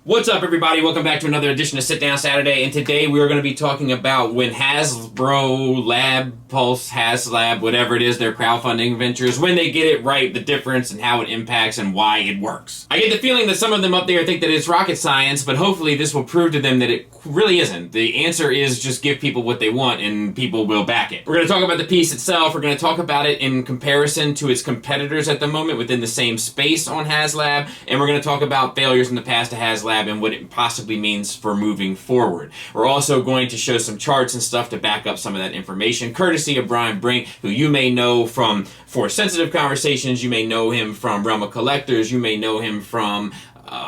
What's up, everybody? Welcome back to another edition of Sit Down Saturday, and today we are going to be talking about when Hasbro, Lab, Pulse, Haslab, whatever it is, their crowdfunding ventures, when they get it right, the difference, and how it impacts and why it works. I get the feeling that some of them up there think that it's rocket science, but hopefully this will prove to them that it really isn't. The answer is just give people what they want, and people will back it. We're going to talk about the piece itself. We're going to talk about it in comparison to its competitors at the moment within the same space on Haslab, and we're going to talk about failures in the past to Haslab and what it possibly means for moving forward. We're also going to show some charts and stuff to back up some of that information, courtesy of Brian Brink, who you may know from Force Sensitive Conversations, you may know him from Realm of Collectors, you may know him from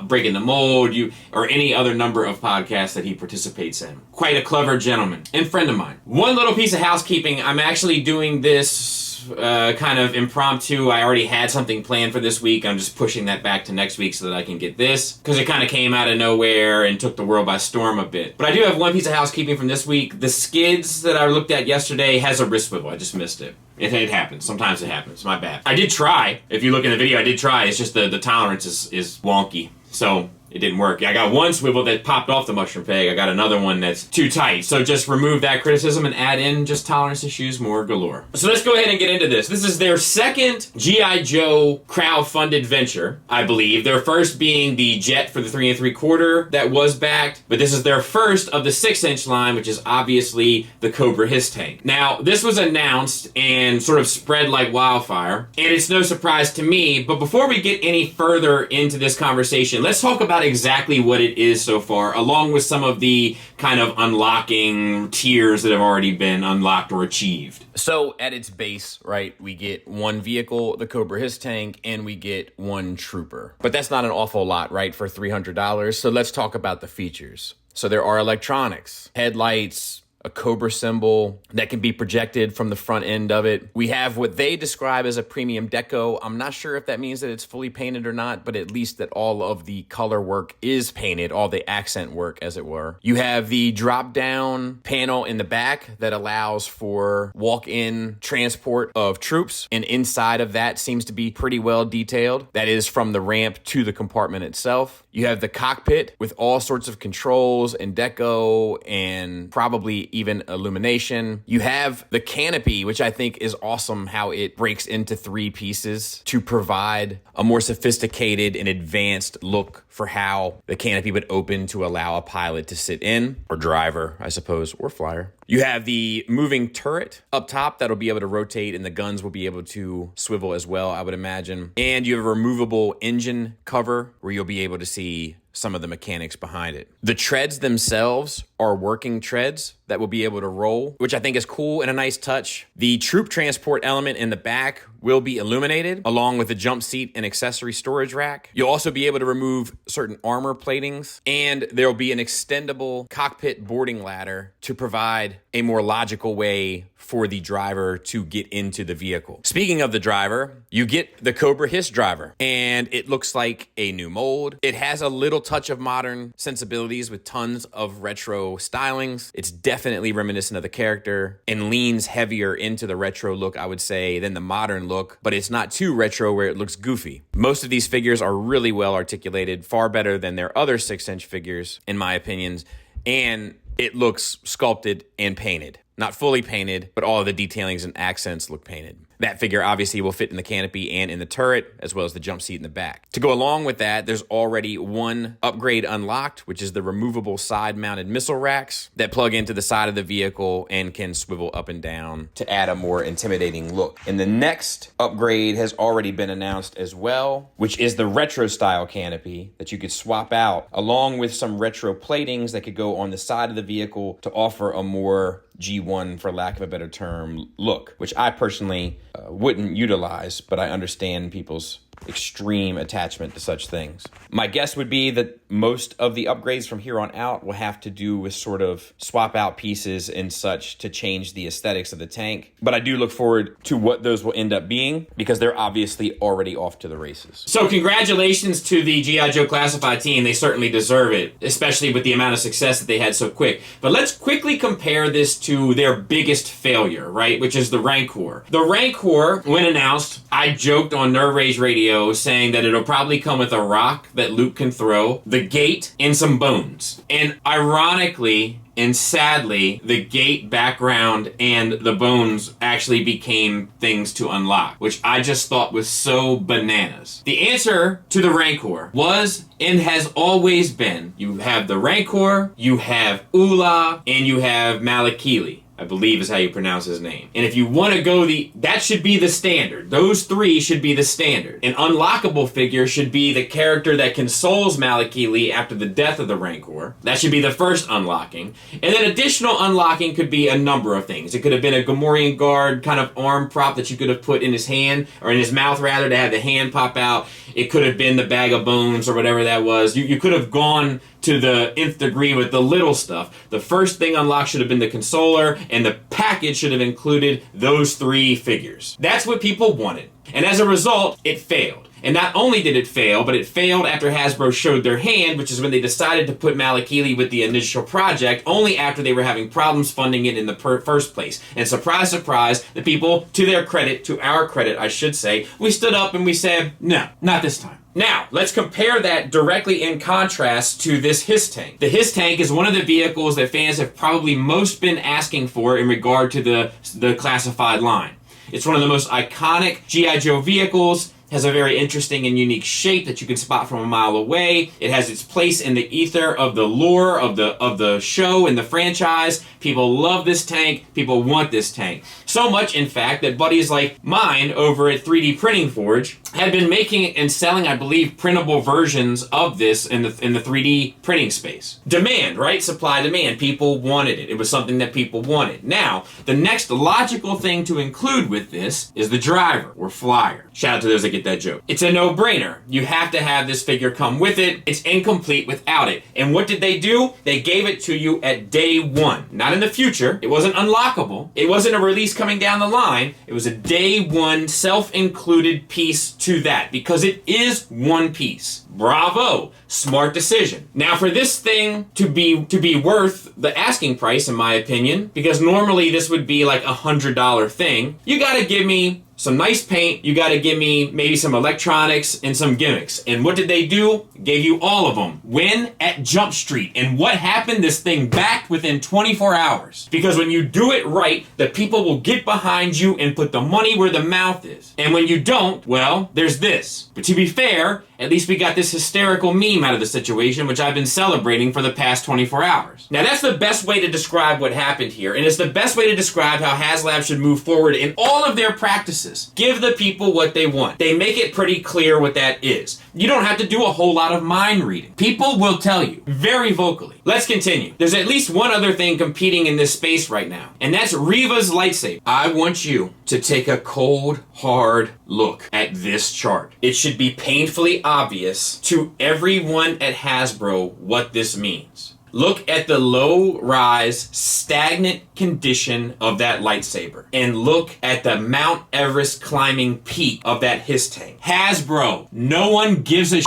Breaking the Mold, or any other number of podcasts that he participates in. Quite a clever gentleman and friend of mine. One little piece of housekeeping, I'm actually doing this kind of impromptu. I already had something planned for this week. I'm just pushing that back to next week so that I can get this, because it kind of came out of nowhere and took the world by storm a bit. But I do have one piece of housekeeping from this week. The skids that I looked at yesterday has a wrist swivel. I just missed it. It happens. Sometimes it happens. My bad. I did try. If you look in the video, I did try. It's just the tolerance is wonky. So it didn't work. I got one swivel that popped off the mushroom peg. I got another one that's too tight. So just remove that criticism and add in just tolerance issues more galore. So let's go ahead and get into this. This is their second G.I. Joe crowd-funded venture, I believe. Their first being the Jet for the 3 3/4 that was backed. But this is their first of the 6-inch line, which is obviously the Cobra Hiss tank. Now, this was announced and sort of spread like wildfire. And it's no surprise to me. But before we get any further into this conversation, let's talk about exactly what it is so far, along with some of the kind of unlocking tiers that have already been unlocked or achieved. So at its base, right, we get one vehicle, the Cobra Hiss tank, and we get one trooper. But that's not an awful lot, right, for $300. So let's talk about the features. So there are electronics, headlights, a Cobra symbol that can be projected from the front end of it. We have what they describe as a premium deco. I'm not sure if that means that it's fully painted or not, but at least that all of the color work is painted, all the accent work, as it were. You have the drop-down panel in the back that allows for walk-in transport of troops, and inside of that seems to be pretty well detailed. That is from the ramp to the compartment itself. You have the cockpit with all sorts of controls and deco and probably even illumination. You have the canopy, which I think is awesome how it breaks into 3 pieces to provide a more sophisticated and advanced look for how the canopy would open to allow a pilot to sit in, or driver, I suppose, or flyer. You have the moving turret up top that'll be able to rotate, and the guns will be able to swivel as well, I would imagine. And you have a removable engine cover where you'll be able to see some of the mechanics behind it. The treads themselves are working treads that will be able to roll, which I think is cool and a nice touch. The troop transport element in the back will be illuminated, along with a jump seat and accessory storage rack. You'll also be able to remove certain armor platings, and there'll be an extendable cockpit boarding ladder to provide a more logical way for the driver to get into the vehicle. Speaking of the driver, you get the Cobra Hiss driver, and it looks like a new mold. It has a little touch of modern sensibilities with tons of retro stylings. It's definitely reminiscent of the character and leans heavier into the retro look, I would say, than the modern look, but it's not too retro where it looks goofy. Most of these figures are really well articulated, far better than their other 6-inch figures, in my opinions, and it looks sculpted and painted. Not fully painted, but all of the detailings and accents look painted. That figure obviously will fit in the canopy and in the turret, as well as the jump seat in the back. To go along with that, there's already one upgrade unlocked, which is the removable side-mounted missile racks that plug into the side of the vehicle and can swivel up and down to add a more intimidating look. And the next upgrade has already been announced as well, which is the retro-style canopy that you could swap out, along with some retro platings that could go on the side of the vehicle to offer a more G1, for lack of a better term, look, which I personally wouldn't utilize, but I understand people's extreme attachment to such things. My guess would be that most of the upgrades from here on out will have to do with sort of swap out pieces and such to change the aesthetics of the tank. But I do look forward to what those will end up being, because they're obviously already off to the races. So congratulations to the G.I. Joe Classified team. They certainly deserve it, especially with the amount of success that they had so quick. But let's quickly compare this to their biggest failure, right? Which is the Rancor. The Rancor, when announced, I joked on Nerve Rage Radio saying that it'll probably come with a rock that Luke can throw, the the gate, and some bones. And ironically and sadly, the gate background and the bones actually became things to unlock, which I just thought was so bananas. The answer to the Rancor was and has always been, you have the Rancor, you have Ula, and you have Malakili, I believe is how you pronounce his name. And if you want to go that should be the standard. Those three should be the standard. An unlockable figure should be the character that consoles Malakili after the death of the Rancor. That should be the first unlocking. And then additional unlocking could be a number of things. It could have been a Gamorrean guard kind of arm prop that you could have put in his hand, or in his mouth rather, to have the hand pop out. It could have been the bag of bones or whatever that was. You could have gone to the nth degree with the little stuff. The first thing unlocked should have been the consoler, and the package should have included those three figures. That's what people wanted. And as a result, it failed. And not only did it fail, but it failed after Hasbro showed their hand, which is when they decided to put Malakili with the initial project, only after they were having problems funding it in the first place. And surprise, surprise, the people, to their credit, to our credit, I should say, we stood up and we said, no, not this time. Now, let's compare that directly in contrast to this Hiss Tank. The Hiss Tank is one of the vehicles that fans have probably most been asking for in regard to the classified line. It's one of the most iconic G.I. Joe vehicles. Has a very interesting and unique shape that you can spot from a mile away. It has its place in the ether of the lore of the show and the franchise. People love this tank. People want this tank. So much, in fact, that buddies like mine over at 3D Printing Forge had been making and selling, I believe, printable versions of this in the 3D printing space. Demand, right? Supply, demand. People wanted it. It was something that people wanted. Now, the next logical thing to include with this is the driver or flyer. Shout out to those that get that joke. It's a no-brainer. You have to have this figure come with it. It's incomplete without it. And what did they do? They gave it to you at day one. Not in the future. It wasn't unlockable. It wasn't a release coming down the line. It was a day one self-included piece to that, because it is one piece. Bravo. Smart decision. Now, for this thing to be worth the asking price, in my opinion, because normally this would be like $100 thing, you gotta give me some nice paint, you gotta give me maybe some electronics and some gimmicks. And what did they do? Gave you all of them. When? At Jump Street. And what happened? This thing backed within 24 hours. Because when you do it right, the people will get behind you and put the money where the mouth is. And when you don't, well, there's this. But to be fair, at least we got this hysterical meme out of the situation, which I've been celebrating for the past 24 hours. Now, that's the best way to describe what happened here, and it's the best way to describe how Haslab should move forward in all of their practices. Give the people what they want. They make it pretty clear what that is. You don't have to do a whole lot of mind reading. People will tell you, very vocally. Let's continue. There's at least one other thing competing in this space right now, and that's Reva's lightsaber. I want you to take a cold, hard look at this chart. It should be painfully obvious to everyone at Hasbro what this means. Look at the low-rise, stagnant condition of that lightsaber. And look at the Mount Everest climbing peak of that Hiss Tank. Hasbro, no one gives a shit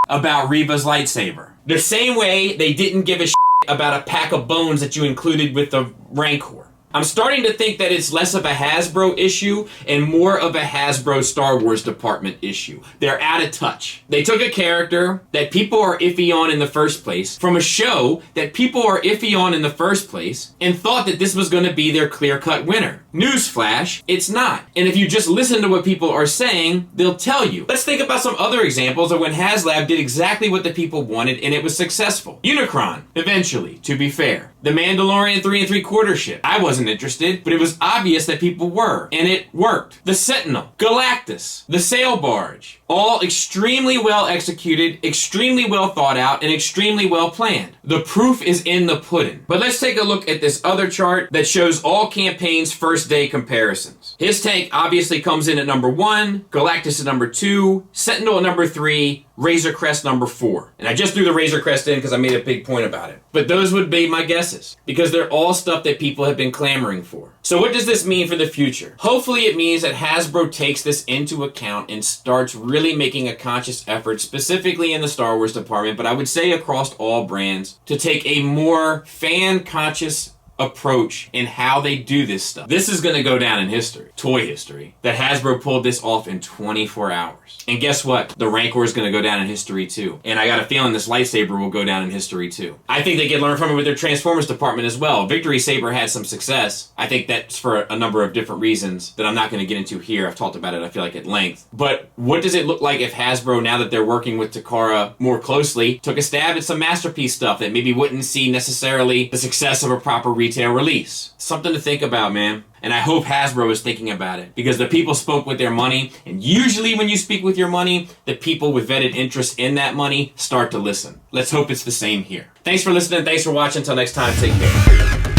about Reva's lightsaber. The same way they didn't give a shit about a pack of bones that you included with the Rancor. I'm starting to think that it's less of a Hasbro issue and more of a Hasbro Star Wars department issue. They're out of touch. They took a character that people are iffy on in the first place, from a show that people are iffy on in the first place, and thought that this was going to be their clear-cut winner. Newsflash, it's not. And if you just listen to what people are saying, they'll tell you. Let's think about some other examples of when Haslab did exactly what the people wanted and it was successful. Unicron, eventually, to be fair. The Mandalorian 3 3/4 ship. I wasn't interested, but it was obvious that people were, and it worked. The Sentinel, Galactus, the Sail Barge, all extremely well executed, extremely well thought out, and extremely well planned. The proof is in the pudding. But let's take a look at this other chart that shows all campaigns' first day comparisons. His tank obviously comes in at number 1, Galactus at number 2, Sentinel at number 3, Razor Crest number 4. And I just threw the Razor Crest in because I made a big point about it. But those would be my guesses, because they're all stuff that people have been clamoring for. So what does this mean for the future? Hopefully it means that Hasbro takes this into account and starts really making a conscious effort, specifically in the Star Wars department, but I would say across all brands, to take a more fan-conscious approach in how they do this stuff. This is going to go down in history, toy history, that Hasbro pulled this off in 24 hours. And guess what? The Rancor is going to go down in history too. And I got a feeling this lightsaber will go down in history too. I think they could learn from it with their Transformers department as well. Victory Saber had some success. I think that's for a number of different reasons that I'm not going to get into here. I've talked about it, I feel like, at length. But what does it look like if Hasbro, now that they're working with Takara more closely, took a stab at some masterpiece stuff that maybe wouldn't see necessarily the success of a proper retail release? Something to think about, man. And I hope Hasbro is thinking about it, because the people spoke with their money, and usually when you speak with your money, the people with vetted interest in that money start to listen. Let's hope it's the same here. Thanks for listening. Thanks for watching. Until next time, take care.